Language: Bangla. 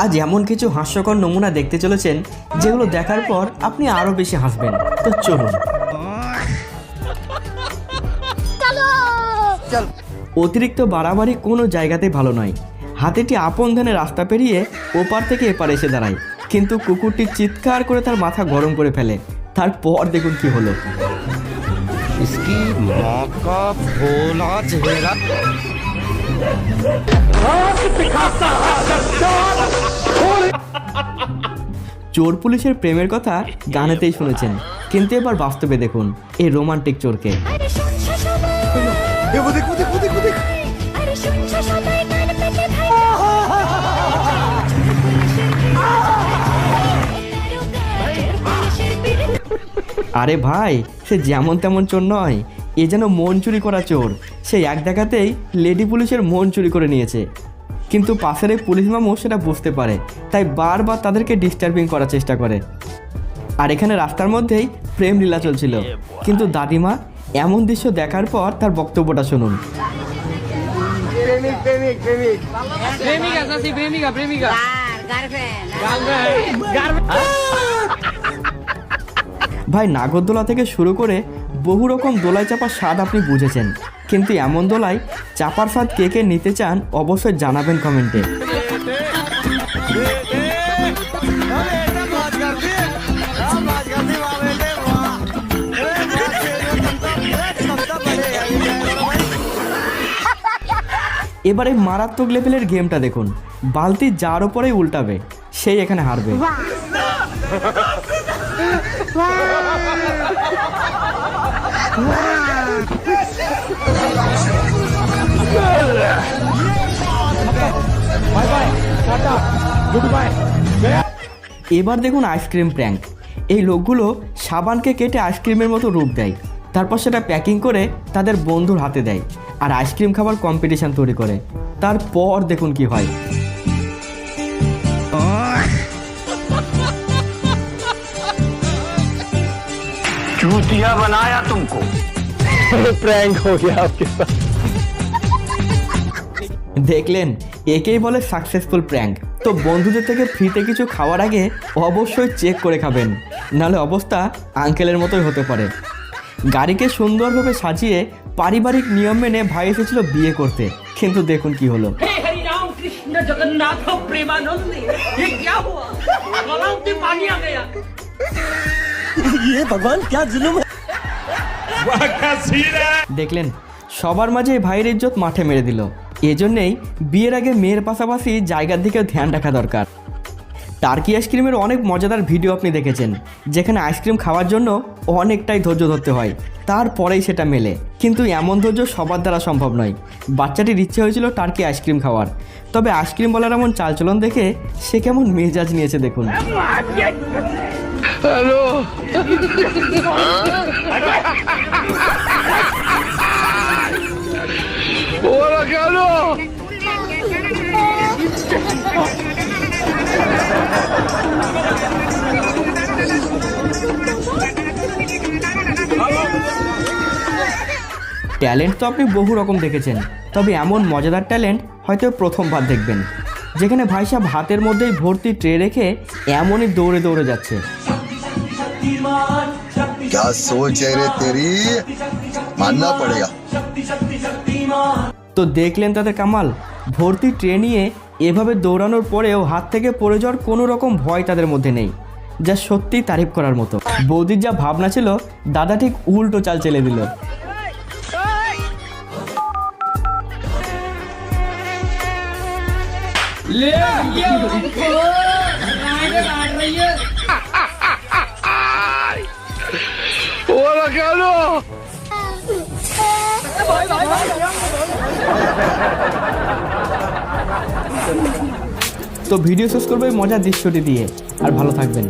আজ এমন কিছু হাস্যকর নমুনা দেখতে চলেছেন যেগুলো দেখার পর আপনি আরো বেশি হাসবেন। তো চলুন। অতিরিক্ত বাড়াবাড়ি কোনো জায়গাতেই ভালো নয়। হাতিটি আপন ধানে রাস্তা পেরিয়ে ওপার থেকে এপার এসে দাঁড়ায়, কিন্তু কুকুরটি চিৎকার করে তার মাথা গরম করে ফেলে। তারপর দেখুন কি হলো। চোর পুলিশের প্রেমের কথা গানেতেই শুনেছেন, কিন্তু এবার বাস্তবে দেখুন এই রোমান্টিক চোরকে। আরে ভাই, সে যেমন তেমন চোর নয়, এ যেন মন চুরি করা চোর। সে এক দেখাতেই লেডি পুলিশের মন চুরি করে নিয়েছে, কিন্তু পাশের এই পুলিশ মামু সেটা বুঝতে পারে, তাই বারবার তাদেরকে ডিস্টার্বিং করার চেষ্টা করে। আর এখানে রাস্তার মধ্যেই প্রেম লীলা চলছিল, কিন্তু দাদিমা এমন দৃশ্য দেখার পর তার বক্তব্যটা শুনুন। ভাই, নাগরদোলা থেকে শুরু করে বহু রকম দোলায় চাপার স্বাদ আপনি বুঝেছেন, কিন্তু এমন দোলায় চাপার স্বাদ কে কে নিতে চান অবশ্যই জানাবেন কমেন্টে। এবারে মারাত্মক লেভেলের গেমটা দেখুন। বালতি যার ওপরেই উল্টাবে সেই এখানে হারবে। এবার দেখুন আইসক্রিম প্র্যাঙ্ক। এই লোকগুলো সাবানকে কেটে আইসক্রিমের মতো রূপ দেয়, তারপর সেটা প্যাকিং করে তাদের বন্ধুর হাতে দেয় আর আইসক্রিম খাবার কম্পিটিশন তৈরি করে। তারপর দেখুন কি হয়। चूतिया बनाया तुमको। प्रैंक हो गया आपके साथ। দেখলেন, একেই বলে সাকসেসফুল প্র্যাঙ্ক। তো বন্ধুদের থেকে ফ্রিতে কিছু খাওয়ার আগে অবশ্যই চেক করে খাবেন, নাহলে অবস্থা আঙ্কেলের মতোই হতে পারে। গাড়িকে সুন্দরভাবে সাজিয়ে পারিবারিক নিয়ম মেনে ভাই এসেছিল বিয়ে করতে, কিন্তু দেখুন কি হলো। जगन्नाथ प्रेमानंद, ये क्या हुआ? गलाव में पानी आ गया। ये भगवान क्या जुल्म है? দেখলেন, সবার মাঝে ভাইয়ের ইজ্জত মাঠে মেরে দিল। এজন্যই বিয়ের আগে মেয়ের পাশাপাশি জায়গার দিকেও ধ্যান রাখা দরকার। টার্কি আইসক্রিমের অনেক মজাদার ভিডিও আপনি দেখেছেন, যেখানে আইসক্রিম খাওয়ার জন্য অনেকটাই ধৈর্য ধরতে হয়, তারপরেই সেটা মেলে। কিন্তু এমন ধৈর্য সবার দ্বারা সম্ভব নয়। বাচ্চাটির ইচ্ছে হয়েছিল টার্কি আইসক্রিম খাওয়ার, তবে আইসক্রিম বলার এমন চালচলন দেখে সে কেমন মেজাজ নিয়েছে দেখুন। हेलो ওরা কেন? ট্যালেন্ট তো আপনি বহু রকম দেখেছেন, তবে এমন মজাদার ট্যালেন্ট হয়তো প্রথমবার দেখবেন, যেখানে ভাই সাহেব হাতের মধ্যেই ভর্তি ট্রে রেখে এমনই দৌড়ে দৌড়ে যাচ্ছে। क्या सोच है रे तेरी, मानना पड़ेगा। তো দেখলেন তাদের কামাল। ভর্তি ট্রে নিয়ে এভাবে দৌড়ানোর পরেও হাত থেকে পড়ে যাওয়ার কোনো রকম ভয় তাদের মধ্যে নেই, যা সত্যিই তারিফ করার মতো। বৌদির যা ভাবনা ছিল, দাদা ঠিক উল্টো চাল চেলে দিল। ওরা কেন? তো ভিডিও শেষ করবে মজার দৃশ্যটি দিয়ে। আর ভালো থাকবেন।